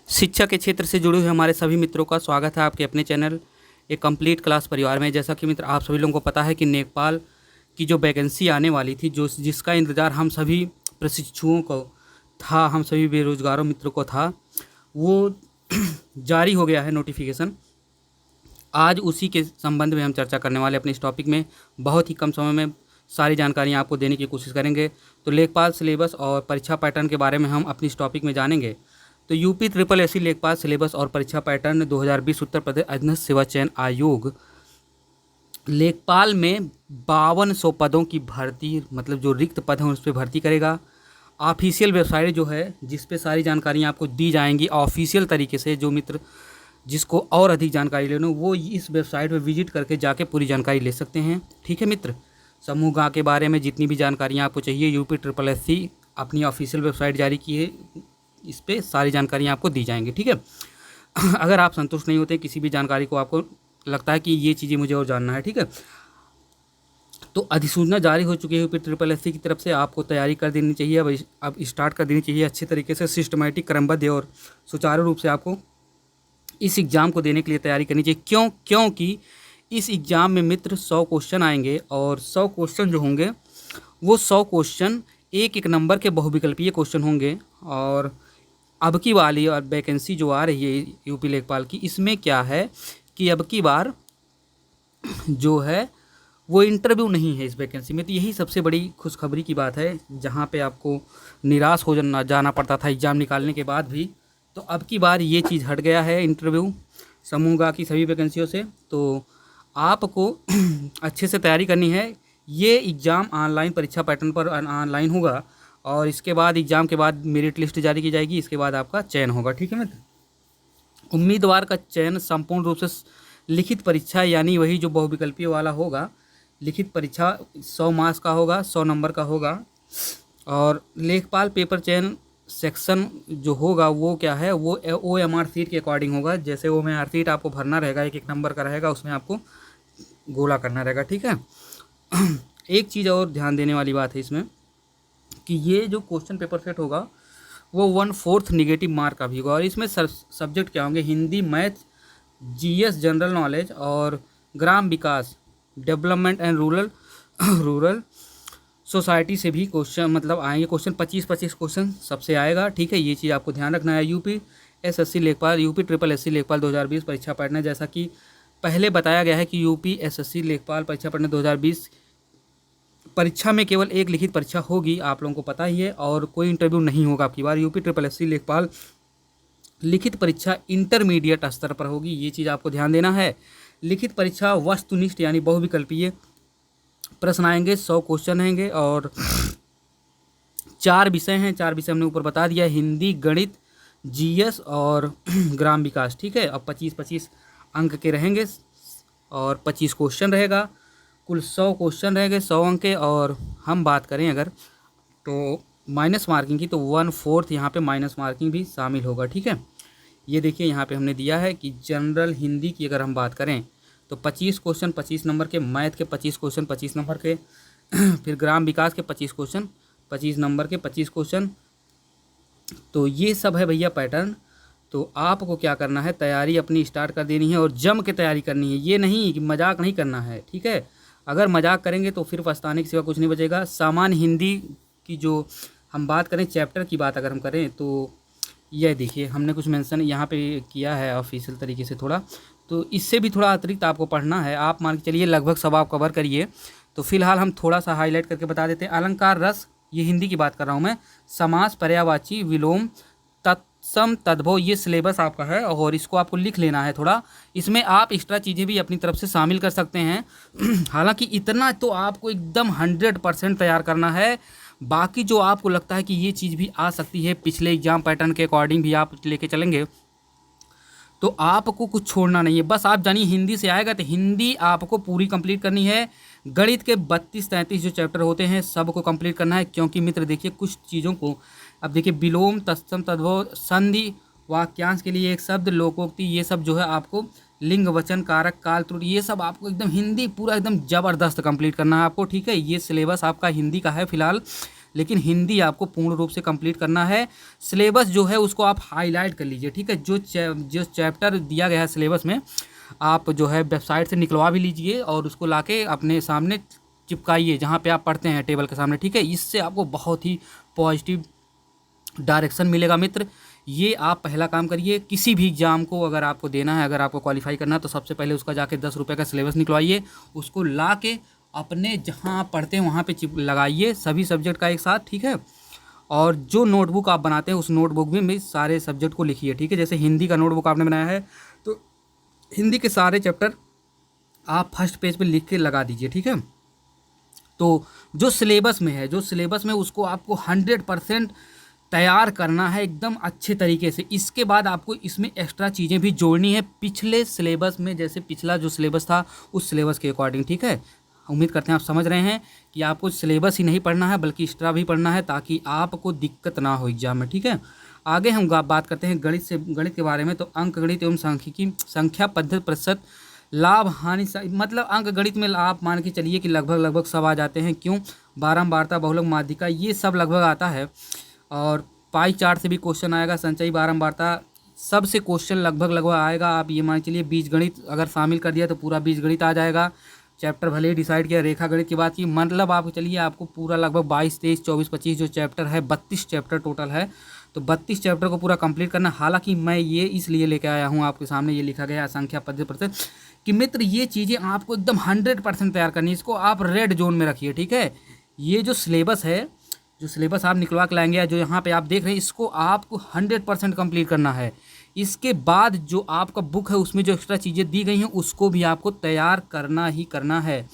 शिक्षा के क्षेत्र से जुड़े हुए हमारे सभी मित्रों का स्वागत है आपके अपने चैनल एक कंप्लीट क्लास परिवार में। जैसा कि मित्र आप सभी लोगों को पता है कि नेपाल की जो वैकेंसी आने वाली थी, जो जिसका इंतज़ार हम सभी प्रशिक्षुओं को था, हम सभी बेरोजगारों मित्रों को था, वो जारी हो गया है नोटिफिकेशन। आज उसी के संबंध में हम चर्चा करने वाले अपने इस टॉपिक में। बहुत ही कम समय में सारी जानकारियाँ आपको देने की कोशिश करेंगे। तो लेखपाल सिलेबस और परीक्षा पैटर्न के बारे में हम अपनी इस टॉपिक में जानेंगे। तो यूपी ट्रिपल एससी लेखपाल सिलेबस और परीक्षा पैटर्न 2020 उत्तर प्रदेश अधीनस्थ सेवा चयन आयोग लेखपाल में 5200 पदों की भर्ती, मतलब जो रिक्त पद हैं उस पर भर्ती करेगा। ऑफिशियल वेबसाइट जो है जिस पे सारी जानकारियाँ आपको दी जाएंगी ऑफिशियल तरीके से, जो मित्र जिसको और अधिक जानकारी लेना वो इस वेबसाइट पे विजिट करके जाके पूरी जानकारी ले सकते हैं। ठीक है मित्र, समूह गा के बारे में जितनी भी जानकारियाँ आपको चाहिए यूपी ट्रिपल एससी अपनी ऑफिशियल वेबसाइट जारी की है, इस पर सारी जानकारियाँ आपको दी जाएंगी। ठीक है, अगर आप संतुष्ट नहीं होते किसी भी जानकारी को, आपको लगता है कि ये चीज़ें मुझे और जानना है, ठीक है, तो अधिसूचना जारी हो चुकी है यूपी ट्रिपल एससी की तरफ से। आपको तैयारी कर देनी चाहिए, अब स्टार्ट कर देनी चाहिए अच्छे तरीके से, सिस्टमेटिक, क्रमबद्ध और सुचारू रूप से आपको इस एग्ज़ाम को देने के लिए तैयारी करनी चाहिए। क्योंकि इस एग्ज़ाम में मित्र 100 क्वेश्चन आएंगे और 100 क्वेश्चन जो होंगे वो 100 क्वेश्चन एक एक नंबर के बहुविकल्पीय क्वेश्चन होंगे। और अब की वाली और वैकेंसी जो आ रही है यूपी लेखपाल की, इसमें क्या है कि अब की बार जो है वो इंटरव्यू नहीं है इस वैकेंसी में। तो यही सबसे बड़ी खुशखबरी की बात है, जहाँ पे आपको निराश हो जाना पड़ता था एग्ज़ाम निकालने के बाद भी। तो अब की बार ये चीज़ हट गया है इंटरव्यू समूह गा की सभी वैकेंसियों से। तो आपको अच्छे से तैयारी करनी है। ये एग्ज़ाम ऑनलाइन परीक्षा पैटर्न पर ऑनलाइन होगा और इसके बाद एग्ज़ाम के बाद मेरिट लिस्ट जारी की जाएगी, इसके बाद आपका चयन होगा। ठीक है मित्र, उम्मीदवार का चयन संपूर्ण रूप से लिखित परीक्षा, यानी वही जो बहुविकल्पीय वाला होगा, लिखित परीक्षा 100 मार्क्स का होगा, 100 नंबर का होगा। और लेखपाल पेपर चयन सेक्शन जो होगा वो क्या है, वो OMR सीट के अकॉर्डिंग होगा। जैसे OMR सीट आपको भरना रहेगा, एक एक नंबर का रहेगा, उसमें आपको गोला करना रहेगा। ठीक है, एक चीज़ और ध्यान देने वाली बात है इसमें कि ये जो क्वेश्चन पेपर सेट होगा वो 1/4 निगेटिव मार्क का भी होगा। और इसमें सब्जेक्ट क्या होंगे, Hindi, math, GS general knowledge और ग्राम विकास, डेवलपमेंट एंड रूरल सोसाइटी से भी क्वेश्चन मतलब आएंगे। क्वेश्चन 25-25 क्वेश्चन सबसे आएगा। ठीक है, ये चीज़ आपको ध्यान रखना है। यूपी ट्रिपल एससी लेखपाल 2020 परीक्षा पैटर्न, जैसा कि पहले बताया गया है कि यूपी SSC लेखपाल परीक्षा पैटर्न 2020 परीक्षा में केवल एक लिखित परीक्षा होगी, आप लोगों को पता ही है, और कोई इंटरव्यू नहीं होगा आपकी बार। यूपी ट्रिपल एससी लेखपाल लिखित परीक्षा इंटरमीडिएट स्तर पर होगी, ये चीज़ आपको ध्यान देना है। लिखित परीक्षा वस्तुनिष्ठ यानी बहुविकल्पीय प्रश्न आएंगे, 100 क्वेश्चन आएंगे और 4 विषय हैं। 4 विषय हमने ऊपर बता दिया, हिंदी, गणित, GS और ग्राम विकास। ठीक है, अब 25-25 अंक के रहेंगे और 25 क्वेश्चन रहेगा, कुल 100 क्वेश्चन रहेंगे, 100 अंक के। और हम बात करें अगर तो माइनस मार्किंग की, तो 1/4 यहाँ पे माइनस मार्किंग भी शामिल होगा। ठीक है, ये देखिए यहाँ पे हमने दिया है कि जनरल हिंदी की अगर हम बात करें तो 25 क्वेश्चन 25 नंबर के, मैथ के 25 क्वेश्चन 25 नंबर के, फिर ग्राम विकास के 25 क्वेश्चन 25 नंबर के 25 क्वेश्चन। तो ये सब है भैया पैटर्न। तो आपको क्या करना है, तैयारी अपनी स्टार्ट कर देनी है और जम के तैयारी करनी है। ये नहीं कि मजाक नहीं करना है। ठीक है, अगर मजाक करेंगे तो फिर पछताने के सिवा कुछ नहीं बचेगा। सामान्य हिंदी की जो हम बात करें, चैप्टर की बात अगर हम करें, तो यह देखिए हमने कुछ मेंशन यहाँ पे किया है ऑफिशियल तरीके से थोड़ा, तो इससे भी थोड़ा अतिरिक्त आपको पढ़ना है। आप मान के चलिए लगभग सब आप कवर करिए। तो फिलहाल हम थोड़ा सा हाईलाइट करके बता देते हैं। अलंकार, रस, ये हिंदी की बात कर रहा हूँ मैं, समास, पर्यायवाची, विलोम, तत्सम, तद्भव, ये सिलेबस आपका है और इसको आपको लिख लेना है थोड़ा। इसमें आप एक्स्ट्रा चीज़ें भी अपनी तरफ से शामिल कर सकते हैं। हालांकि इतना तो आपको एकदम 100% तैयार करना है। बाकी जो आपको लगता है कि ये चीज़ भी आ सकती है, पिछले एग्जाम पैटर्न के अकॉर्डिंग भी आप लेके चलेंगे, तो आपको कुछ छोड़ना नहीं है। बस आप जानिए हिंदी से आएगा तो हिंदी आपको पूरी कंप्लीट करनी है। गणित के 32-33 जो चैप्टर होते हैं सबको कंप्लीट करना है। क्योंकि मित्र देखिए कुछ चीज़ों को, अब देखिए विलोम, तत्सम, तद्भव, संधि, वाक्यांश के लिए एक शब्द, लोकोक्ति, ये सब जो है आपको लिंग, वचन, कारक, काल, त्रुटि, ये सब आपको एकदम हिंदी पूरा एकदम ज़बरदस्त कंप्लीट करना है आपको। ठीक है, ये सिलेबस आपका हिंदी का है फिलहाल। लेकिन हिंदी आपको पूर्ण रूप से कंप्लीट करना है। सिलेबस जो है उसको आप हाईलाइट कर लीजिए, ठीक है। जो चैप्टर दिया गया है सिलेबस में, आप जो है वेबसाइट से निकलवा भी लीजिए और उसको लाके अपने सामने चिपकाइए जहाँ पे आप पढ़ते हैं टेबल के सामने, ठीक है। इससे आपको बहुत ही पॉजिटिव डायरेक्शन मिलेगा मित्र। ये आप पहला काम करिए। किसी भी एग्ज़ाम को अगर आपको देना है, अगर आपको क्वालिफाई करना है, तो सबसे पहले उसका जाके 10 रुपये का सिलेबस निकलवाइए, उसको ला के अपने जहाँ आप पढ़ते हैं वहाँ पे चिप लगाइए, सभी सब्जेक्ट का एक साथ, ठीक है। और जो नोटबुक आप बनाते हैं उस नोटबुक में भी सारे सब्जेक्ट को लिखिए, ठीक है। जैसे हिंदी का नोटबुक आपने बनाया है तो हिंदी के सारे चैप्टर आप फर्स्ट पेज पे लिख के लगा दीजिए, ठीक है। तो जो सिलेबस में है, जो सिलेबस में उसको आपको 100% तैयार करना है एकदम अच्छे तरीके से। इसके बाद आपको इसमें एक्स्ट्रा चीज़ें भी जोड़नी है पिछले सिलेबस में, जैसे पिछला जो सिलेबस था उस सिलेबस के अकॉर्डिंग, ठीक है। उम्मीद करते हैं आप समझ रहे हैं कि आपको सिलेबस ही नहीं पढ़ना है बल्कि एक्स्ट्रा भी पढ़ना है, ताकि आपको दिक्कत ना हो एग्जाम में, ठीक है। आगे हम बात करते हैं गणित के बारे में। तो अंक गणित एवं सांख्यिकी संख्या पद्धति प्रतिशत लाभ हानि मतलब अंक गणित में आप मान के चलिए कि लगभग सब आ जाते हैं। क्यों? बारंबारता, बहुलक, माध्यिका, ये सब लगभग आता है। और पाई चार्ट से भी क्वेश्चन आएगा, संचयी, बारंबारता, सबसे क्वेश्चन लगभग आएगा। आप ये मान चलिए बीजगणित अगर शामिल कर दिया तो पूरा बीजगणित आ जाएगा। चैप्टर भले ही डिसाइड किया, रेखा गणित की बात की, मतलब आप चलिए आपको पूरा लगभग 22, 23, 24, 25 जो चैप्टर है, 32 चैप्टर टोटल है। तो 32 चैप्टर को पूरा कंप्लीट करना। हालांकि मैं ये इसलिए लेके आया हूँ आपके सामने, ये लिखा गया संख्या पद्धति प्रतिशत, कि मित्र ये चीज़ें आपको एकदम 100% तैयार करनी है। इसको आप रेड जोन में रखिए, ठीक है। ये जो सिलेबस है, जो सिलेबस आप निकलवा के लाएंगे, जो यहाँ पे आप देख रहे हैं, इसको आपको 100% कंप्लीट करना है। इसके बाद जो आपका बुक है उसमें जो एक्स्ट्रा चीज़ें दी गई हैं उसको भी आपको तैयार करना ही करना है।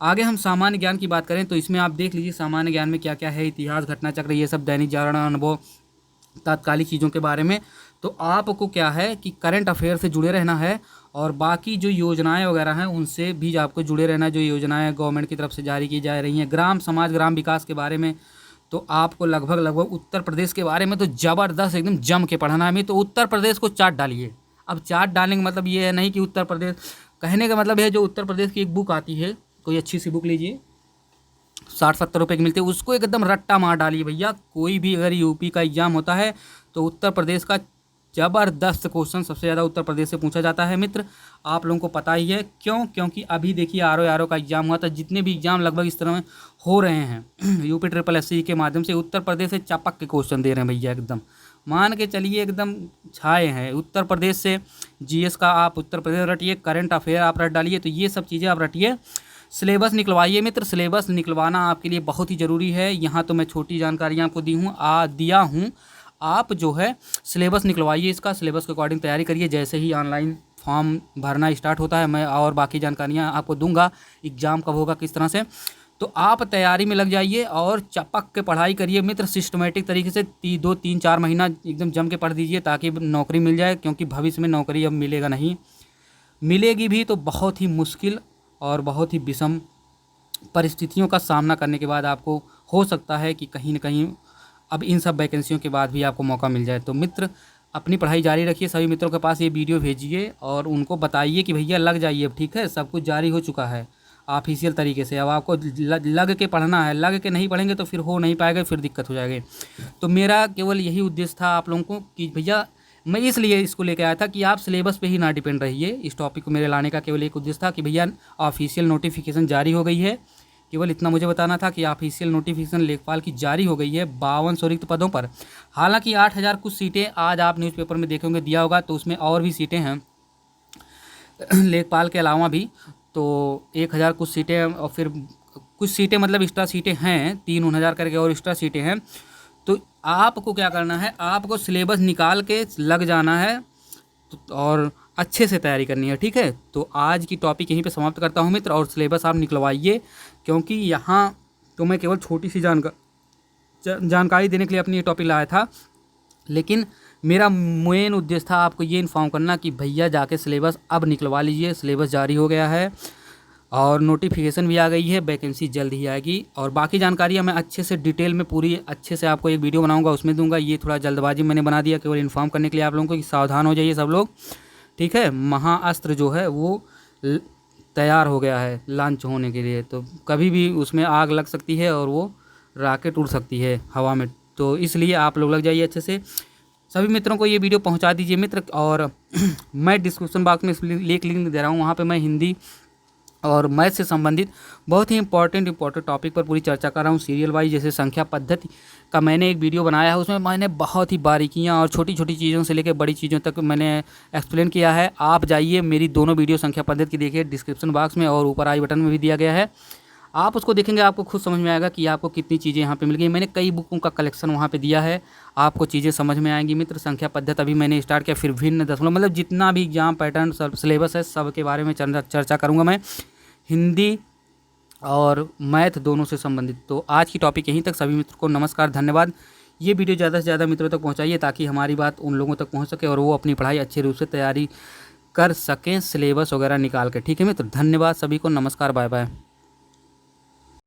आगे हम सामान्य ज्ञान की बात करें तो इसमें आप देख लीजिए सामान्य ज्ञान में क्या क्या है। इतिहास, घटना चक्र, ये सब, दैनिक जागरण, अनुभव, तात्कालिक चीज़ों के बारे में। तो आपको क्या है कि करंट अफेयर से जुड़े रहना है और बाकी जो योजनाएं वगैरह हैं उनसे भी आपको जुड़े रहना है। जो योजनाएं गवर्नमेंट की तरफ से जारी की जा रही हैं, ग्राम समाज, ग्राम विकास के बारे में, तो आपको लगभग उत्तर प्रदेश के बारे में तो ज़बरदस्त एकदम जम के पढ़ना है। तो उत्तर प्रदेश को चार्ट डालिए। अब चार्ट डालने का मतलब ये है नहीं कि उत्तर प्रदेश, कहने का मतलब है जो उत्तर प्रदेश की एक बुक आती है, कोई अच्छी सी बुक लीजिए, 60-70 रुपये की मिलती है, उसको एकदम रट्टा मार डालिए भैया। कोई भी अगर यूपी का एग्जाम होता है तो उत्तर प्रदेश का ज़बरदस्त क्वेश्चन सबसे ज़्यादा उत्तर प्रदेश से पूछा जाता है मित्र। आप लोगों को पता ही है क्यों, क्योंकि अभी देखिए आर ओ का एग्ज़ाम हुआ था। जितने भी एग्ज़ाम लगभग इस तरह में हो रहे हैं यूपी SSC के माध्यम से, उत्तर प्रदेश से चपक के क्वेश्चन दे रहे हैं भैया। एकदम मान के चलिए एकदम छाए हैं उत्तर प्रदेश से। जीएस का आप उत्तर प्रदेश रटिए, करंट अफेयर आप रट डालिए, तो ये सब चीज़ें आप रटिए। सिलेबस निकलवाइए मित्र। सिलेबस निकलवाना आपके लिए बहुत ही ज़रूरी है। यहाँ तो मैं छोटी जानकारियाँ आपको दिया हूँ। आप जो है सिलेबस निकलवाइए, इसका सिलेबस के अकॉर्डिंग तैयारी करिए। जैसे ही ऑनलाइन फॉर्म भरना स्टार्ट होता है मैं और बाकी जानकारियाँ आपको दूंगा, एग्ज़ाम कब होगा, किस तरह से। तो आप तैयारी में लग जाइए और चपक के पढ़ाई करिए मित्र, सिस्टमेटिक तरीके से 2-3-4 महीना एकदम जम के पढ़ दीजिए ताकि नौकरी मिल जाए। क्योंकि भविष्य में नौकरी अब मिलेगा नहीं, मिलेगी भी तो बहुत ही मुश्किल और बहुत ही विषम परिस्थितियों का सामना करने के बाद आपको हो सकता है कि कहीं न कहीं अब इन सब वैकेंसियों के बाद भी आपको मौका मिल जाए। तो मित्र अपनी पढ़ाई जारी रखिए। सभी मित्रों के पास ये वीडियो भेजिए और उनको बताइए कि भैया लग जाइए अब, ठीक है। सब कुछ जारी हो चुका है ऑफिशियल तरीके से। अब आपको लग के पढ़ना है, लग के नहीं पढ़ेंगे तो फिर हो नहीं पाएगा, फिर दिक्कत हो जाएगी। तो मेरा केवल यही उद्देश्य था आप लोगों को कि भैया मैं इसलिए इसको लेकर आया था कि आप सिलेबस पे ही ना डिपेंड रहिए। इस टॉपिक को मेरे लाने का केवल एक उद्देश्य था कि भैया ऑफिशियल नोटिफिकेशन जारी हो गई है। केवल इतना मुझे बताना था कि ऑफिशियल नोटिफिकेशन लेखपाल की जारी हो गई है 5200 रिक्त पदों पर। हालांकि 8000 कुछ सीटें आज आप न्यूज़पेपर में देखेंगे दिया होगा, तो उसमें और भी सीटें हैं लेखपाल के अलावा भी। तो 1000 कुछ सीटें और फिर कुछ सीटें मतलब एक्स्ट्रा सीटें हैं, 3-4 करके और एक्स्ट्रा सीटें हैं। तो आपको क्या करना है, आपको सिलेबस निकाल के लग जाना है और अच्छे से तैयारी करनी है, ठीक है। तो आज की टॉपिक यहीं पे समाप्त करता हूँ मित्र। और सिलेबस आप निकलवाइए, क्योंकि यहाँ तो मैं केवल छोटी सी जानकारी देने के लिए अपनी ये टॉपिक लाया था, लेकिन मेरा मेन उद्देश्य था आपको ये इन्फॉर्म करना कि भैया जाके सिलेबस अब निकलवा लीजिए। सिलेबस जारी हो गया है और नोटिफिकेशन भी आ गई है, वैकेंसी जल्द ही आएगी। और बाकी जानकारियाँ मैं अच्छे से डिटेल में पूरी अच्छे से आपको एक वीडियो बनाऊंगा, उसमें दूंगा। ये थोड़ा जल्दबाजी मैंने बना दिया केवल इन्फॉर्म करने के लिए आप लोगों को कि सावधान हो जाइए सब लोग, ठीक है। महाअस्त्र जो है वो तैयार हो गया है लॉन्च होने के लिए, तो कभी भी उसमें आग लग सकती है और वो रॉकेट उड़ सकती है हवा में। तो इसलिए आप लोग लग जाइए अच्छे से। सभी मित्रों को ये वीडियो पहुंचा दीजिए मित्र। और मैं डिस्क्रिप्शन बॉक्स में लिंक दे रहा हूँ, वहाँ पे मैं हिंदी और मैथ से संबंधित बहुत ही इंपॉर्टेंट टॉपिक पर पूरी चर्चा कर रहा हूँ सीरियल वाइज। जैसे संख्या पद्धति का मैंने एक वीडियो बनाया है, उसमें मैंने बहुत ही बारीकियाँ और छोटी छोटी चीज़ों से लेकर बड़ी चीज़ों तक मैंने एक्सप्लेन किया है। आप जाइए मेरी दोनों वीडियो संख्या पद्धति की देखिए डिस्क्रिप्शन बॉक्स में, और ऊपर आई बटन में भी दिया गया है। आप उसको देखेंगे आपको खुद समझ में आएगा कि आपको कितनी चीज़ें यहाँ पे मिल गई। मैंने कई बुकों का कलेक्शन वहाँ पे दिया है, आपको चीज़ें समझ में आएंगी मित्र। संख्या पद्धति अभी मैंने स्टार्ट किया, फिर भिन्न दशमलव, मतलब जितना भी एग्जाम पैटर्न सिलेबस है सब के बारे में चर्चा करूँगा मैं, हिंदी और मैथ दोनों से संबंधित। तो आज की टॉपिक यहीं तक। सभी मित्रों को नमस्कार, धन्यवाद। ये वीडियो ज़्यादा से ज़्यादा मित्रों तक पहुँचाइए ताकि हमारी बात उन लोगों तक पहुँच सके और वो अपनी पढ़ाई अच्छे रूप से तैयारी कर सकें सिलेबस वगैरह निकाल के। ठीक है मित्र, धन्यवाद सभी को, नमस्कार, बाय बाय।